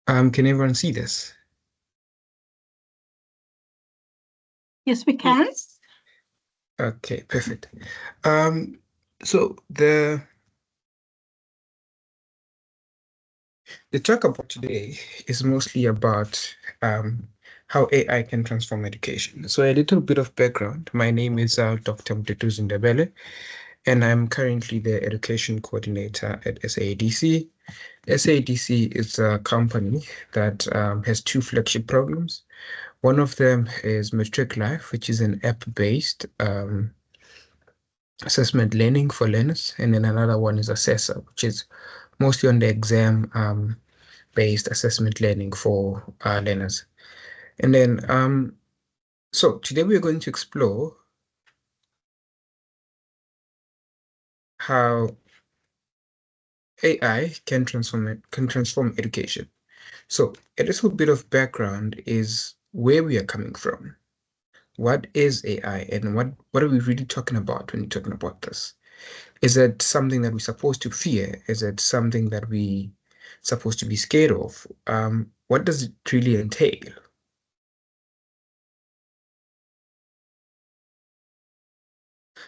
Can everyone see this? Yes, we can. Yes. Okay, perfect. Um, so the talk about today is mostly about how AI can transform education. So a little bit of background. My name is Dr. Mduduzi Ndebele, and I'm currently the education coordinator at SAADC. SAADC is a company that has two flagship programs. One of them is Matric Life, which is an app-based assessment learning for learners, and then another one is Assessor, which is mostly on the exam based assessment learning for learners. And then, so today we're going to explore how AI can transform education. So a little bit of background is where we are coming from. What is AI, and what are we really talking about when we're talking about this? Is it something that we're supposed to fear? Is it something that we supposed to be scared of? What does it really entail?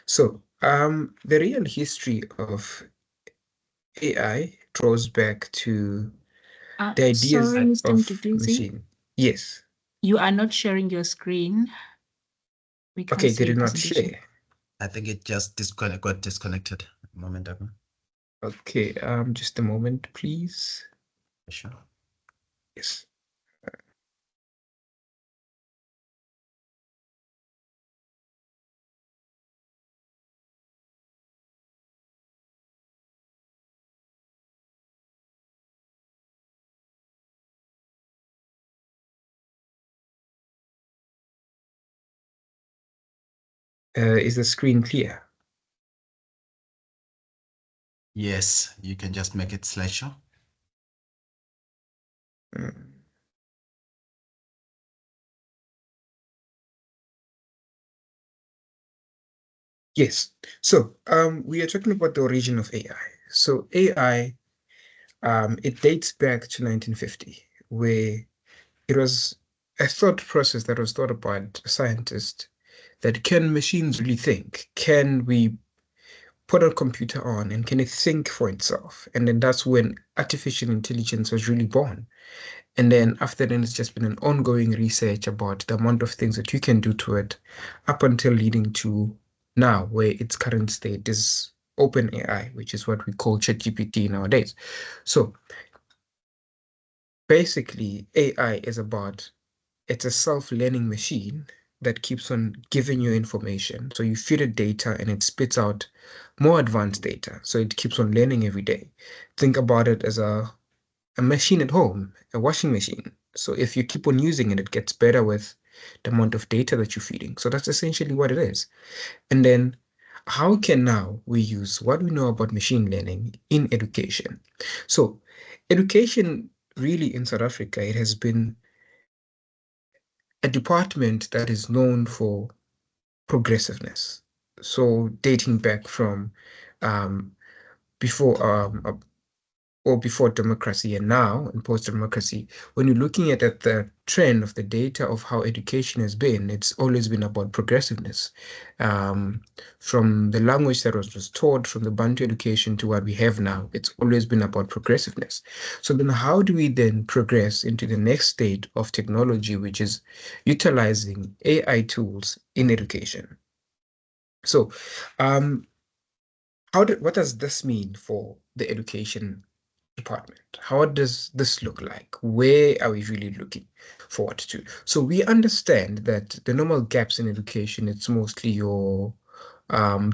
So, the real history of AI draws back to the ideas Sorry, Mr. of Mduduzi, machine. Yes. you are not sharing your screen. We can't Okay, see did your it not presentation. share? I think it just got disconnected a moment ago. Okay, just a moment, please. Sure. Yes. Is the screen clear? Yes, you can just make it slideshow. Mm. Yes. So, we are talking about the origin of AI. So AI, it dates back to 1950, where it was a thought process that was thought about a scientist that can machines really think? Can we put a computer on and can it think for itself? And then that's when artificial intelligence was really born. And then after then, it's just been an ongoing research about the amount of things that you can do to it up until leading to now, where its current state is OpenAI, which is what we call ChatGPT nowadays. So basically, AI is about it's a self-learning machine that keeps on giving you information. So you feed it data and it spits out more advanced data. So it keeps on learning every day. Think about it as a machine at home, a washing machine. So if you keep on using it, it gets better with the amount of data that you're feeding. So that's essentially what it is. And then how can now we use what we know about machine learning in education? So education really in South Africa, it has been a department that is known for progressiveness. So dating back from um, before or before democracy and now in post-democracy, when you're looking at the trend of the data of how education has been, it's always been about progressiveness. Um, from the language that was taught, from the Bantu education to what we have now, it's always been about progressiveness. So then how do we then progress into the next state of technology, which is utilizing AI tools in education? So, um, what does this mean for the education department? How does this look like? Where are we really looking forward to? So we understand that the normal gaps in education, it's mostly your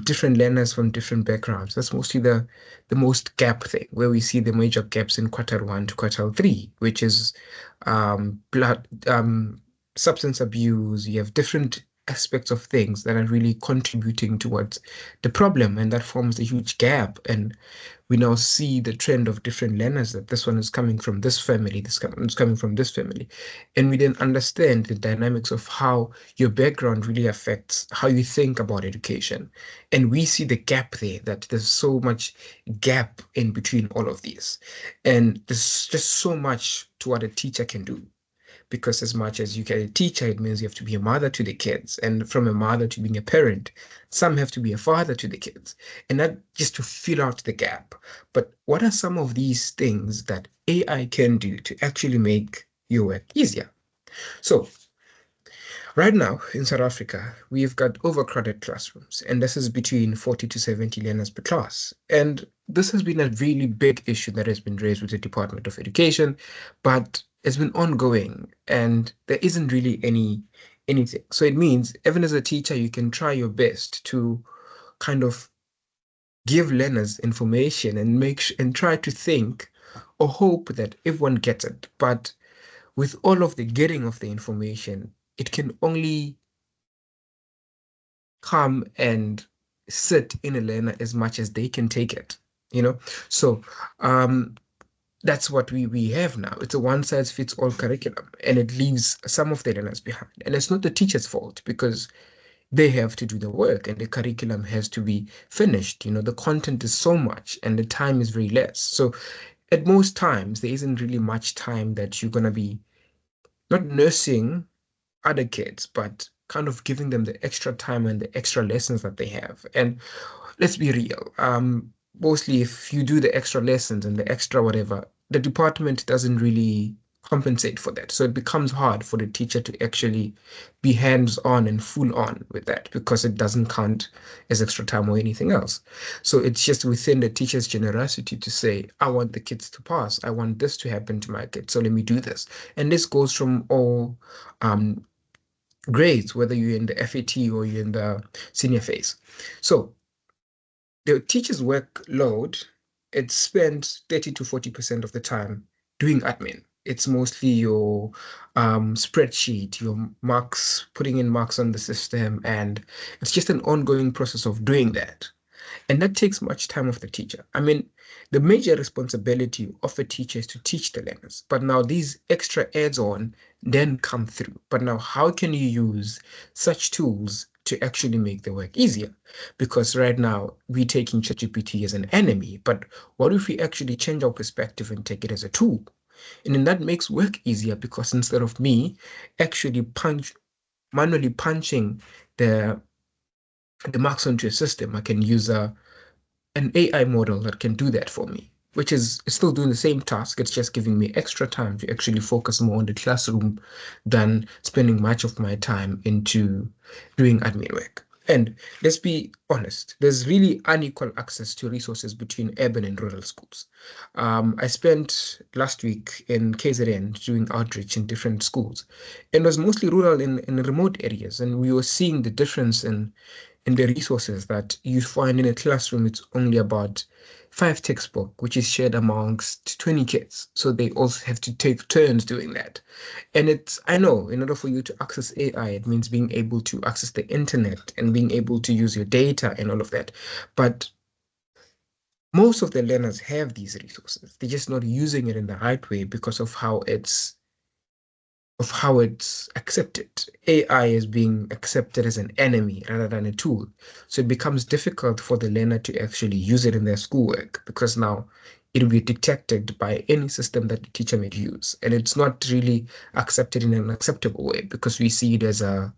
different learners from different backgrounds. That's mostly the most gap thing, where we see the major gaps in quartile one to quartile three, which is blood substance abuse. You have different aspects of things that are really contributing towards the problem, and that forms a huge gap. And we now see the trend of different learners, that this one is coming from this family, this one is coming from this family. And we then understand the dynamics of how your background really affects how you think about education. And we see the gap there, that there's so much gap in between all of these. And there's just so much to what a teacher can do, because as much as you get a teacher, it means you have to be a mother to the kids. And from a mother to being a parent, some have to be a father to the kids. And that just to fill out the gap. But what are some of these things that AI can do to actually make your work easier? So right now in South Africa, we've got overcrowded classrooms, and this is between 40 to 70 learners per class. And this has been a really big issue that has been raised with the Department of Education, but it's been ongoing, and there isn't really anything. So it means even as a teacher, you can try your best to kind of give learners information and and try to think or hope that everyone gets it. But with all of the getting of the information, it can only come and sit in a learner as much as they can take it, you know? So that's what we have now. It's a one-size-fits-all curriculum, and it leaves some of the learners behind. And it's not the teacher's fault, because they have to do the work and the curriculum has to be finished. You know, the content is so much and the time is very less. So at most times, there isn't really much time that you're going to be not nursing other kids, but kind of giving them the extra time and the extra lessons that they have. And let's be real. Mostly if you do the extra lessons and the extra whatever, the department doesn't really compensate for that. So it becomes hard for the teacher to actually be hands-on and full on with that, because it doesn't count as extra time or anything else. So it's just within the teacher's generosity to say, I want the kids to pass. I want this to happen to my kids. So let me do this. And this goes from all grades, whether you're in the FAT or you're in the senior phase. So the teacher's workload, it's spent 30 to 40% of the time doing admin. It's mostly your spreadsheet, your marks, putting in marks on the system, and it's just an ongoing process of doing that. And that takes much time of the teacher. I mean, the major responsibility of a teacher is to teach the learners. But now these extra adds-on then come through. But now how can you use such tools to actually make the work easier? Because right now we're taking ChatGPT as an enemy. But what if we actually change our perspective and take it as a tool? And then that makes work easier, because instead of me actually manually punching the marks onto a system, I can use an AI model that can do that for me, which is still doing the same task. It's just giving me extra time to actually focus more on the classroom than spending much of my time into doing admin work. And let's be honest, there's really unequal access to resources between urban and rural schools. I spent last week in KZN doing outreach in different schools, and it was mostly rural in remote areas. And we were seeing the difference in the resources that you find in a classroom. It's only about 5 textbooks, which is shared amongst 20 kids. So they also have to take turns doing that. And I know, in order for you to access AI, it means being able to access the internet and being able to use your data and all of that. But most of the learners have these resources. They're just not using it in the right way because of how it's accepted. AI is being accepted as an enemy rather than a tool. So it becomes difficult for the learner to actually use it in their schoolwork, because now it will be detected by any system that the teacher may use. And it's not really accepted in an acceptable way, because we see it as a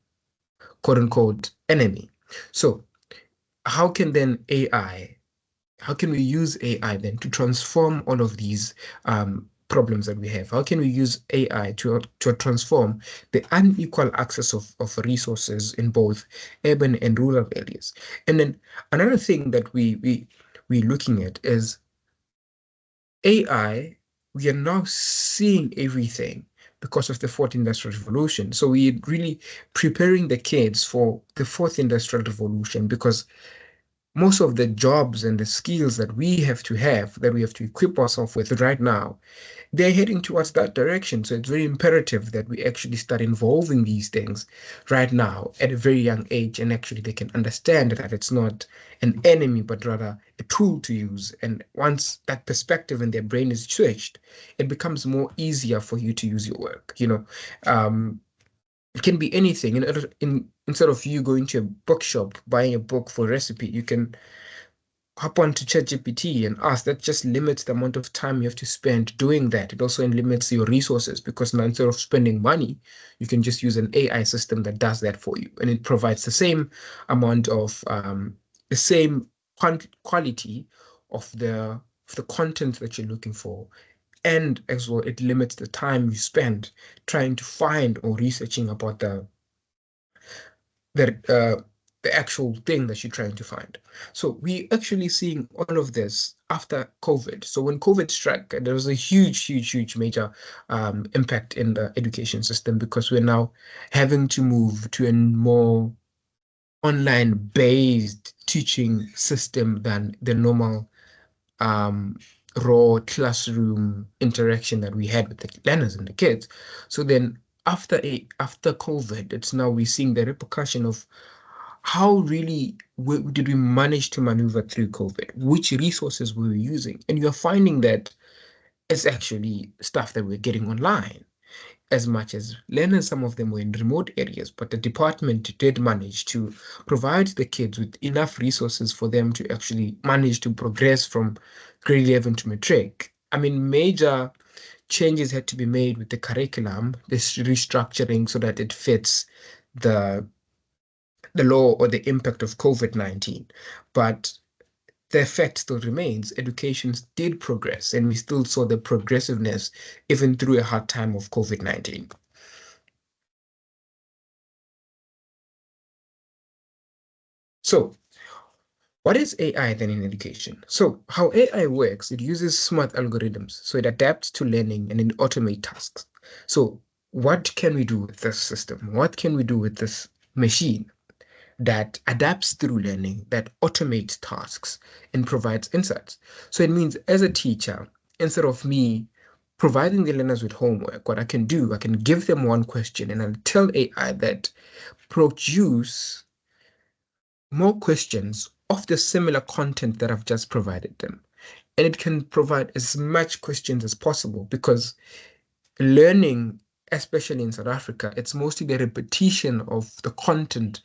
quote unquote enemy. So how can then AI how can we use AI then to transform all of these problems that we have? How can we use AI to transform the unequal access of resources in both urban and rural areas? And then another thing that we're looking at is AI. We are now seeing everything because of the fourth industrial revolution. So we're really preparing the kids for the fourth industrial revolution, because most of the jobs and the skills that we have that we have to equip ourselves with right now, they're heading towards that direction. So it's very imperative that we actually start involving these things right now at a very young age, and actually they can understand that it's not an enemy, but rather a tool to use. And once that perspective in their brain is switched, it becomes more easier for you to use your work. It can be anything. Instead of you going to a bookshop, buying a book for a recipe, you can hop onto ChatGPT and ask. That just limits the amount of time you have to spend doing that. It also limits your resources, because now instead of spending money, you can just use an AI system that does that for you. And it provides the same amount of, the same quality of the content that you're looking for. And as well, it limits the time you spend trying to find or researching about the the actual thing that you're trying to find. So we actually seeing all of this after COVID. So when COVID struck, there was a huge major impact in the education system, because we're now having to move to a more online-based teaching system than the normal raw classroom interaction that we had with the learners and the kids. So then after COVID, it's now we're seeing the repercussion of how really did we manage to maneuver through COVID? Which resources were we using? And you're finding that it's actually stuff that we're getting online. As much as learners, some of them were in remote areas, but the department did manage to provide the kids with enough resources for them to actually manage to progress from grade 11 to matric. I mean, major changes had to be made with the curriculum, this restructuring so that it fits the law or the impact of COVID-19. But the effect still remains. Education did progress, and we still saw the progressiveness even through a hard time of COVID-19. So, what is AI then in education? So, how AI works, it uses smart algorithms. So, it adapts to learning and it automates tasks. So, what can we do with this system? What can we do with this machine that adapts through learning, that automates tasks and provides insights? So, it means as a teacher, instead of me providing the learners with homework, what I can do, I can give them one question and I'll tell AI that produce more questions of the similar content that I've just provided them. And it can provide as much questions as possible, because learning, especially in South Africa, it's mostly the repetition of the content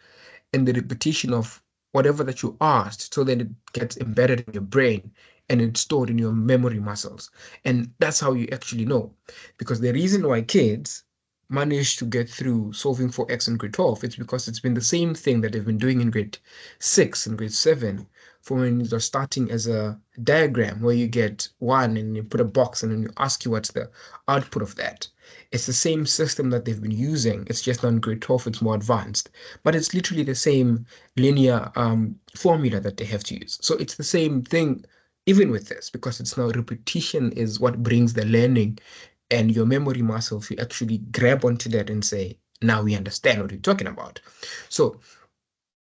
and the repetition of whatever that you asked, so then it gets embedded in your brain and it's stored in your memory muscles. And that's how you actually know. Because the reason why kids manage to get through solving for X in grade 12, it's because it's been the same thing that they've been doing in grade 6 and grade 7, for when you're starting as a diagram where you get 1 and you put a box and then you ask you what's the output of that. It's the same system that they've been using. It's just on grade 12, it's more advanced. But it's literally the same linear formula that they have to use. So it's the same thing even with this, because it's now repetition is what brings the learning, and your memory muscle, if you actually grab onto that and say, now we understand what you're talking about. So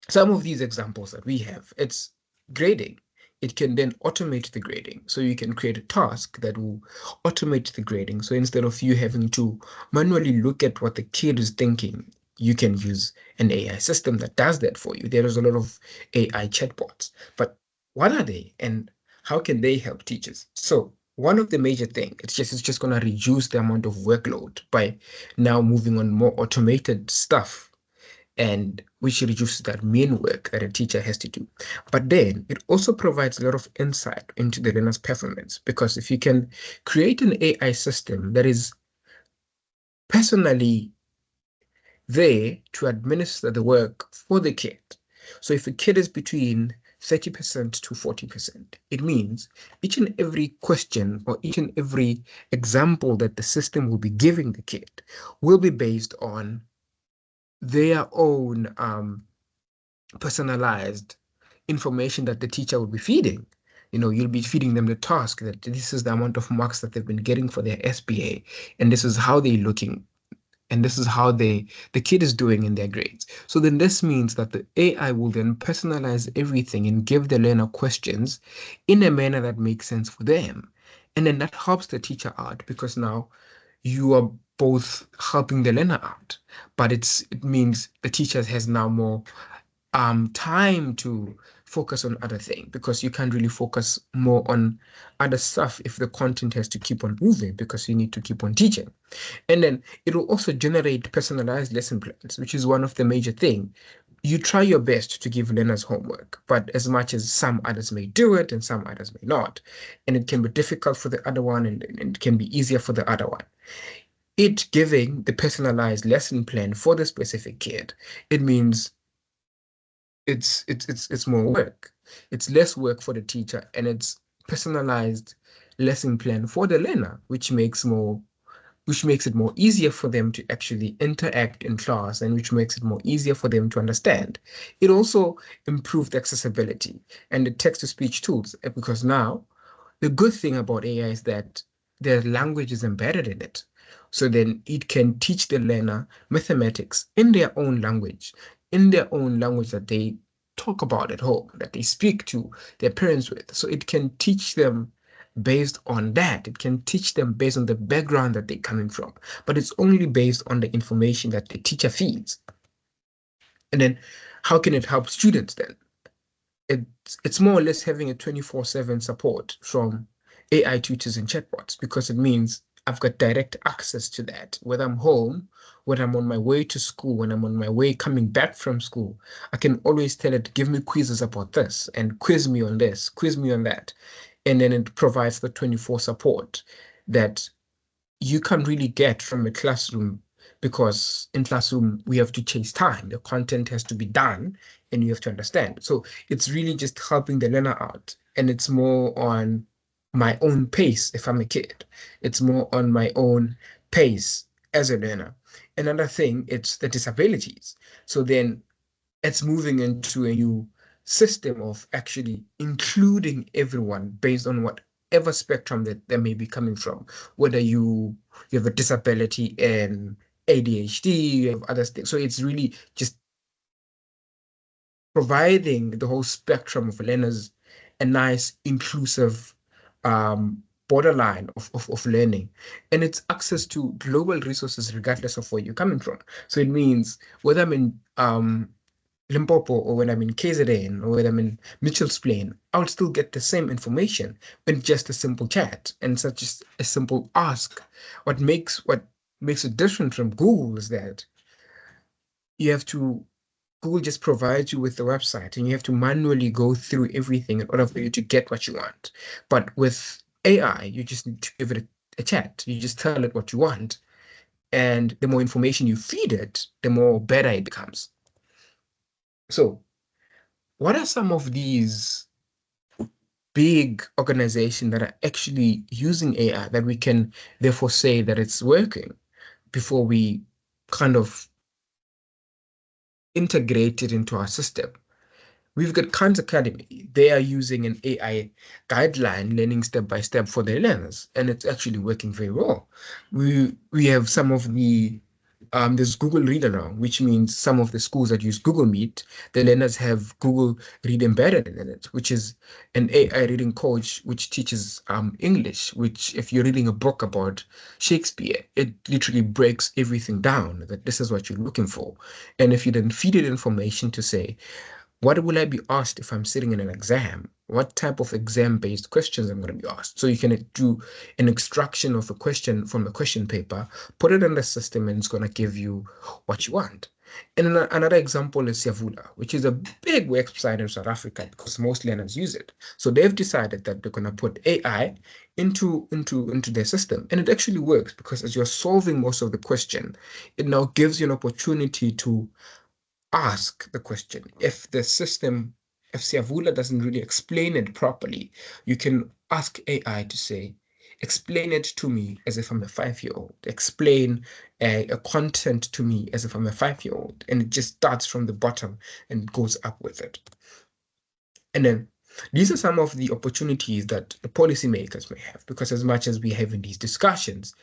some of these examples that we have, it's grading. It can then automate the grading. So you can create a task that will automate the grading. So instead of you having to manually look at what the kid is thinking, you can use an AI system that does that for you. There is a lot of AI chatbots. But what are they and how can they help teachers? So one of the major things, it's just going to reduce the amount of workload by now moving on more automated stuff, and which reduces that main work that a teacher has to do. But then it also provides a lot of insight into the learner's performance, because if you can create an AI system that is personally there to administer the work for the kid. So if a kid is between 30% to 40%, it means each and every question or each and every example that the system will be giving the kid will be based on their own personalized information that the teacher will be feeding. You'll be feeding them the task that this is the amount of marks that they've been getting for their SPA, and this is how they're looking and this is how the kid is doing in their grades. So then this means that the AI will then personalize everything and give the learner questions in a manner that makes sense for them. And then that helps the teacher out because now you are both helping the learner out, but it means the teacher has now more time to focus on other things because you can't really focus more on other stuff if the content has to keep on moving because you need to keep on teaching. And then it will also generate personalized lesson plans, which is one of the major things. You try your best to give learners homework, but as much as some others may do it and some others may not, and it can be difficult for the other one and it can be easier for the other one. It giving the personalized lesson plan for the specific kid, it means it's more work. It's less work for the teacher and it's personalized lesson plan for the learner, which makes it more easier for them to actually interact in class and which makes it more easier for them to understand. It also improved accessibility and the text-to-speech tools because now the good thing about AI is that the language is embedded in it. So then it can teach the learner mathematics in their own language that they talk about at home, that they speak to their parents with. So it can teach them based on that. It can teach them based on the background that they're coming from, but it's only based on the information that the teacher feeds. And then how can it help students then? It's more or less having a 24/7 support from AI tutors and chatbots because it means I've got direct access to that. Whether I'm home, whether I'm on my way to school, when I'm on my way coming back from school, I can always tell it, give me quizzes about this and quiz me on this, quiz me on that. And then it provides the 24 support that you can't really get from a classroom because in classroom we have to chase time. The content has to be done and you have to understand. So it's really just helping the learner out. And it's more on my own pace if I'm a kid. It's more on my own pace as a learner. Another thing, it's the disabilities. So then it's moving into a new system of actually including everyone based on whatever spectrum that they may be coming from, whether you have a disability in ADHD, you have other things. So it's really just providing the whole spectrum of learners a nice inclusive borderline of learning, and it's access to global resources regardless of where you're coming from. So it means whether I'm in Limpopo or when I'm in KZN or when I'm in Mitchell's Plain, I'll still get the same information with just a simple chat and such as a simple ask. What makes it different from Google is that you have to Google just provides you with the website and you have to manually go through everything in order for you to get what you want. But with AI, you just need to give it a chat. You just tell it what you want. And the more information you feed it, the more better it becomes. So what are some of these big organizations that are actually using AI that we can therefore say that it's working before we kind of integrate it into our system? We've got Khan's Academy. They are using an AI guideline, learning step by step for their learners, and it's actually working very well. We have some of the there's Google Reader now, which means some of the schools that use Google Meet, the learners have Google Read embedded in it, which is an AI reading coach which teaches English, which if you're reading a book about Shakespeare, it literally breaks everything down that this is what you're looking for. And if you then feed it information to say, what will I be asked if I'm sitting in an exam? What type of exam-based questions I'm going to be asked? So you can do an extraction of a question from a question paper, put it in the system, and it's going to give you what you want. And another example is Yavula, which is a big website in South Africa because most learners use it. So they've decided that they're going to put AI into their system. And it actually works because as you're solving most of the question, it now gives you an opportunity to ask the question. If Siavula doesn't really explain it properly, you can ask AI to say, explain it to me as if I'm a 5-year-old. Explain a content to me as if I'm a 5-year-old. And it just starts from the bottom and goes up with it. And then these are some of the opportunities that the policymakers may have, because as much as we're having these discussions,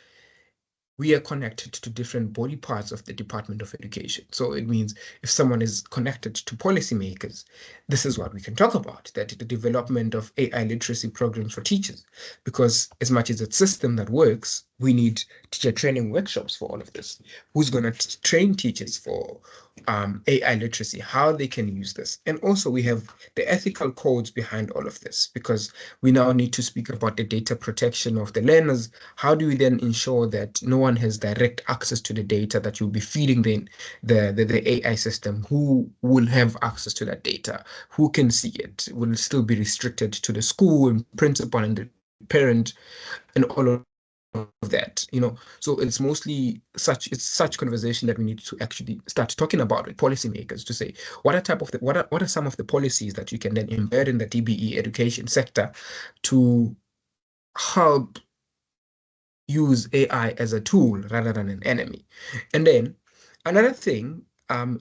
we are connected to different body parts of the Department of Education. So it means if someone is connected to policymakers, this is what we can talk about, that the development of AI literacy programs for teachers, because as much as it's a system that works, we need teacher training workshops for all of this. Who's going to train teachers for AI literacy, how they can use this? And also we have the ethical codes behind all of this, because we now need to speak about the data protection of the learners. How do we then ensure that no one has direct access to the data that you'll be feeding the AI system? Who will have access to that data? Who can see it? Will it still be restricted to the school and principal and the parent and all of that, so it's mostly such conversation that we need to actually start talking about with policymakers to say what are some of the policies that you can then embed in the DBE education sector to help use AI as a tool rather than an enemy. And then another thing,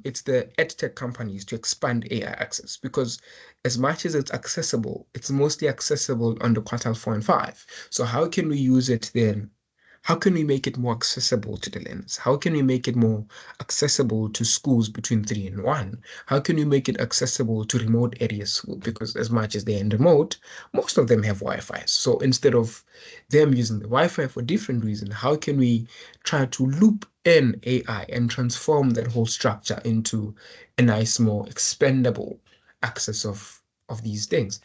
it's the edtech companies to expand AI access, because as much as it's accessible, it's mostly accessible under quartile 4 and 5. So how can we use it then? How can we make it more accessible to the learners? How can we make it more accessible to schools between 3 and 1? How can we make it accessible to remote areas? Because as much as they're in remote, most of them have Wi-Fi. So instead of them using the Wi-Fi for different reasons, how can we try to loop in AI and transform that whole structure into a nice, more expendable access of these things?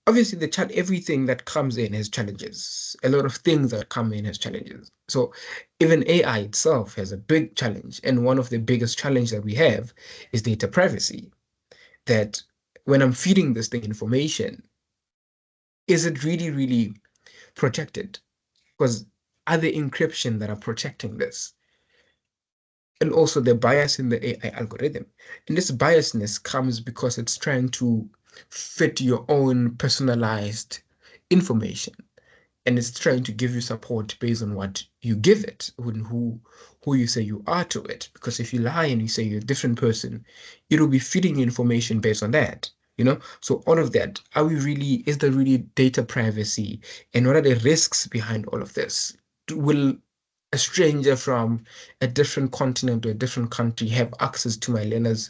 Obviously everything that comes in has challenges. A lot of things that come in has challenges. So even AI itself has a big challenge. And one of the biggest challenges that we have is data privacy. That when I'm feeding this thing information, is it really, really protected? Because are there encryption that are protecting this? And also the bias in the AI algorithm. And this biasness comes because it's trying to fit your own personalized information, and it's trying to give you support based on what you give it, who you say you are to it. Because if you lie and you say you're a different person, it'll be feeding you information based on that. So all of that, is there really data privacy, and what are the risks behind all of this? Will a stranger from a different continent or a different country have access to my learners'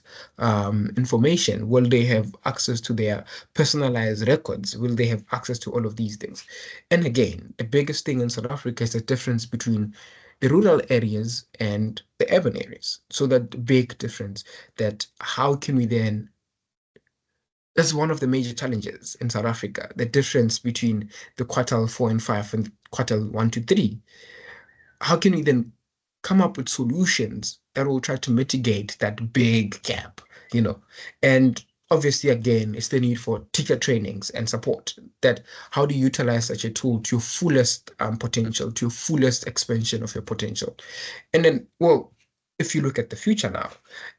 information? Will they have access to their personalized records? Will they have access to all of these things? And again, the biggest thing in South Africa is the difference between the rural areas and the urban areas. So that big difference, that how can we then, that's one of the major challenges in South Africa, the difference between the quartile 4 and 5 and quartile 1 to 3. How can we then come up with solutions that will try to mitigate that big gap, And obviously, again, it's the need for teacher trainings and support. That how do you utilize such a tool to your fullest potential, to your fullest expansion of your potential? And then, well, if you look at the future now,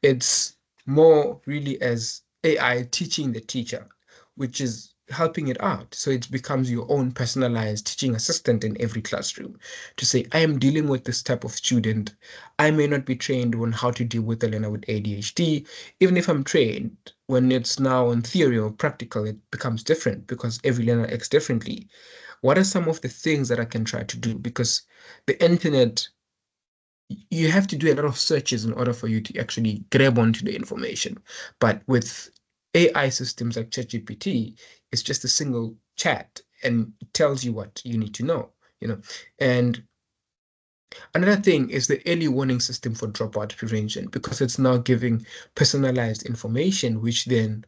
it's more really as AI teaching the teacher, which is helping it out. So it becomes your own personalized teaching assistant in every classroom to say, I am dealing with this type of student. I may not be trained on how to deal with a learner with ADHD. Even if I'm trained, when it's now in theory or practical, it becomes different because every learner acts differently. What are some of the things that I can try to do? Because the internet, you have to do a lot of searches in order for you to actually grab onto the information. But with AI systems like ChatGPT, it's just a single chat and it tells you what you need to know. And another thing is the early warning system for dropout prevention, because it's now giving personalized information, which then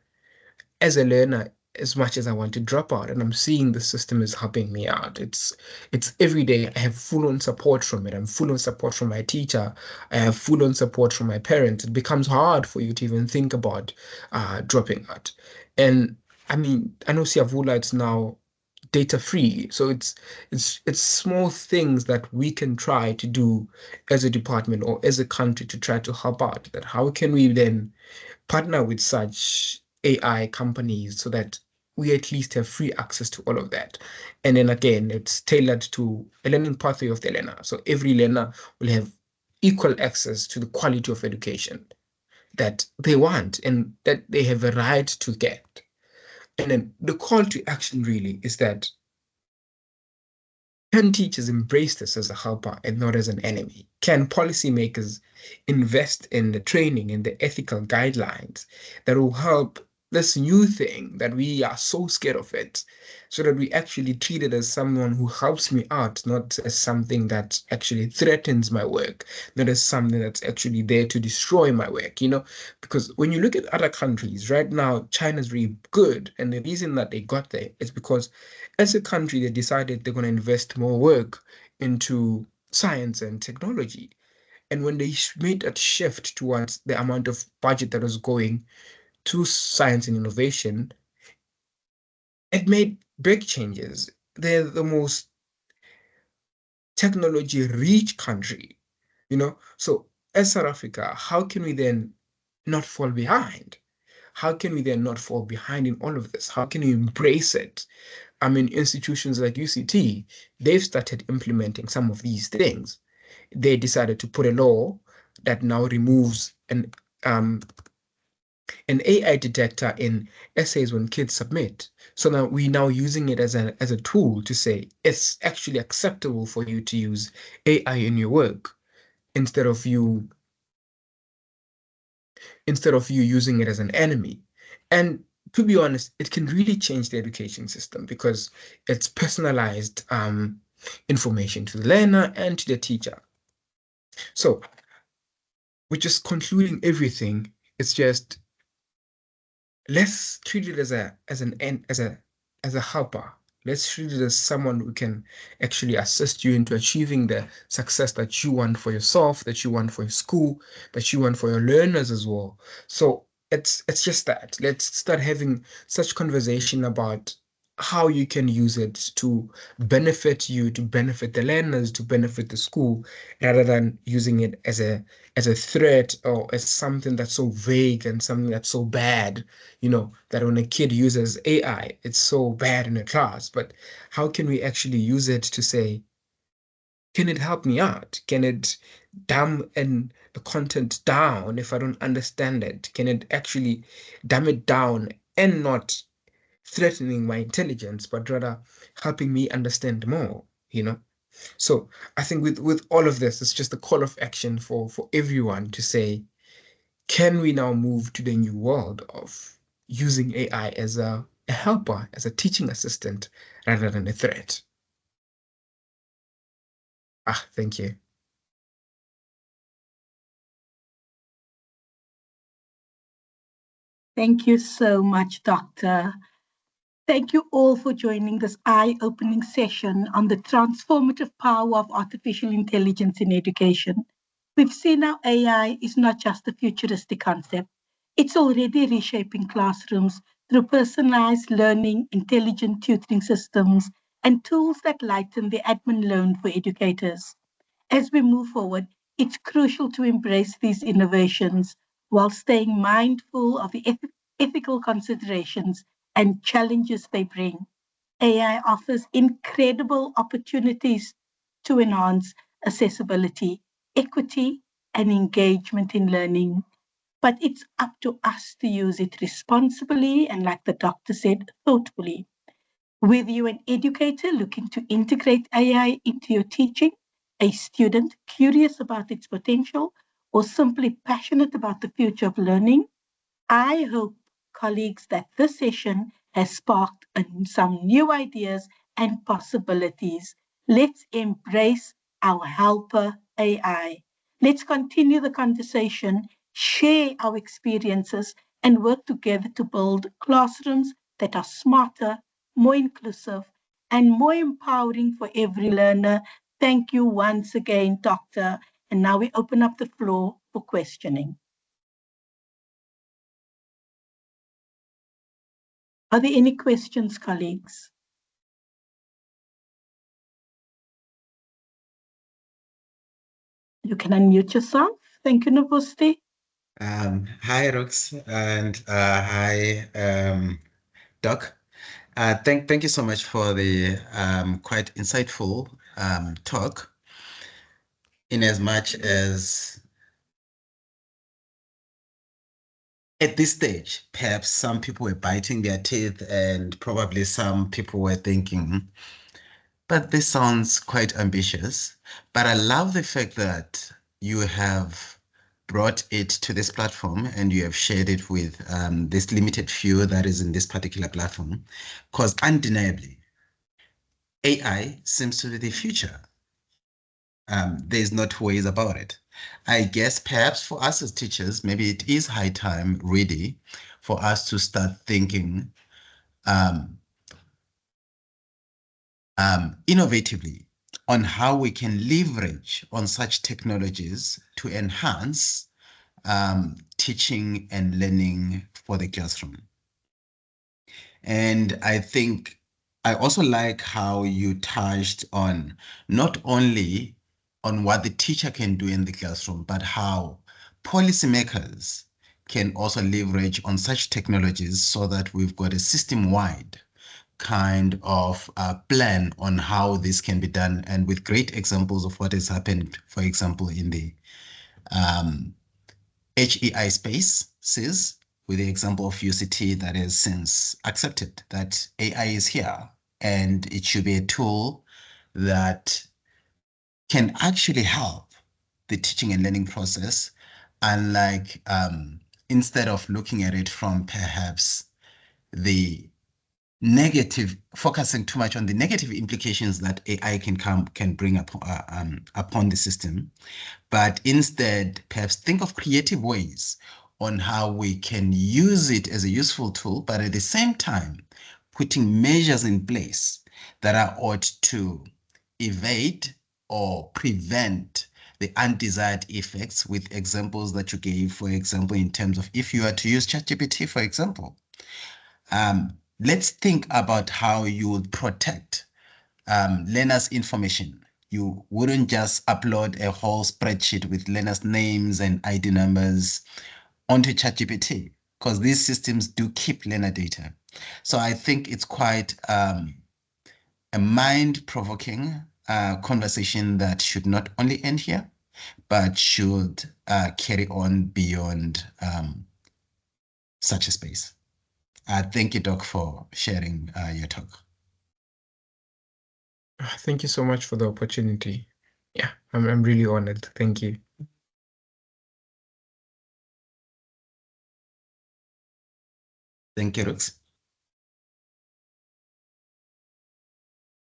as a learner, as much as I want to drop out, and I'm seeing the system is helping me out. It's every day I have full on support from it. I'm full on support from my teacher. I have full on support from my parents. It becomes hard for you to even think about dropping out. And I mean, I know Siavula, it's now data free. So it's small things that we can try to do as a department or as a country to try to help out. That how can we then partner with such AI companies so that we at least have free access to all of that. And then again, it's tailored to a learning pathway of the learner. So every learner will have equal access to the quality of education that they want and that they have a right to get. And then the call to action really is that Can teachers embrace this as a helper and not as an enemy? Can policymakers invest in the training and the ethical guidelines that will help this new thing that we are so scared of it, so that we actually treat it as someone who helps me out, not as something that actually threatens my work, not as something that's actually there to destroy my work, Because when you look at other countries, right now, China's really good. And the reason that they got there is because as a country, they decided they're going to invest more work into science and technology. And when they made that shift towards the amount of budget that was going to science and innovation, it made big changes. They're the most technology rich country, So as South Africa, how can we then not fall behind? How can we then not fall behind in all of this? How can we embrace it? I mean, institutions like UCT, they've started implementing some of these things. They decided to put a law that now removes an AI detector in essays when kids submit. So now we're now using it as a tool to say it's actually acceptable for you to use AI in your work instead of you using it as an enemy. And to be honest, it can really change the education system because it's personalized information to the learner and to the teacher. So, we're just concluding everything. It's just let's treat it as a helper. Let's treat it as someone who can actually assist you into achieving the success that you want for yourself, that you want for your school, that you want for your learners as well. So it's just that. Let's start having such conversation about how you can use it to benefit you, to benefit the learners, to benefit the school, rather than using it as a threat or as something that's so vague and something that's so bad, that when a kid uses AI, it's so bad in a class. But how can we actually use it to say, can it help me out? Can it dumb the content down if I don't understand it? Can it actually dumb it down and not threatening my intelligence, but rather helping me understand more? So I think with all of this, it's just a call of action for everyone to say, can we now move to the new world of using AI as a helper, as a teaching assistant, rather than a threat? Thank you. Thank you so much, Doctor. Thank you all for joining this eye-opening session on the transformative power of artificial intelligence in education. We've seen how AI is not just a futuristic concept. It's already reshaping classrooms through personalized learning, intelligent tutoring systems, and tools that lighten the admin load for educators. As we move forward, it's crucial to embrace these innovations while staying mindful of the ethical considerations and challenges they bring. AI offers incredible opportunities to enhance accessibility, equity, and engagement in learning. But it's up to us to use it responsibly and, like the doctor said, thoughtfully. Whether you're an educator looking to integrate AI into your teaching, a student curious about its potential, or simply passionate about the future of learning, I hope, colleagues, that this session has sparked some new ideas and possibilities. Let's embrace our helper AI. Let's continue the conversation, share our experiences, and work together to build classrooms that are smarter, more inclusive, and more empowering for every learner. Thank you once again, Doctor. And now we open up the floor for questioning. Are there any questions, colleagues? You can unmute yourself. Thank you, Novosti. Hi, Rox, and hi, Doc. Thank you so much for the quite insightful talk. In as much as at this stage, perhaps some people were biting their teeth, and probably some people were thinking, But this sounds quite ambitious. But I love the fact that you have brought it to this platform and you have shared it with this limited few that is in this particular platform, because undeniably, AI seems to be the future. There's no two ways about it. I guess perhaps for us as teachers, maybe it is high time really for us to start thinking innovatively on how we can leverage on such technologies to enhance teaching and learning for the classroom. And I think I also like how you touched on not only on what the teacher can do in the classroom, but how policymakers can also leverage on such technologies so that we've got a system-wide kind of plan on how this can be done, and with great examples of what has happened, for example, in the HEI spaces, with the example of UCT that has since accepted that AI is here and it should be a tool that can actually help the teaching and learning process, unlike instead of looking at it from perhaps the focusing too much on the negative implications that AI can bring upon the system, but instead perhaps think of creative ways on how we can use it as a useful tool, but at the same time, putting measures in place that are ought to evade or prevent the undesired effects, with examples that you gave, for example, in terms of if you are to use ChatGPT, for example, let's think about how you would protect learners' information. You wouldn't just upload a whole spreadsheet with learners' names and ID numbers onto ChatGPT, because these systems do keep learner data. So I think it's quite a mind-provoking conversation that should not only end here, but should carry on beyond such a space. Thank you, Doc, for sharing your talk. Thank you so much for the opportunity. Yeah, I'm really honored. Thank you. Thank you, Rux.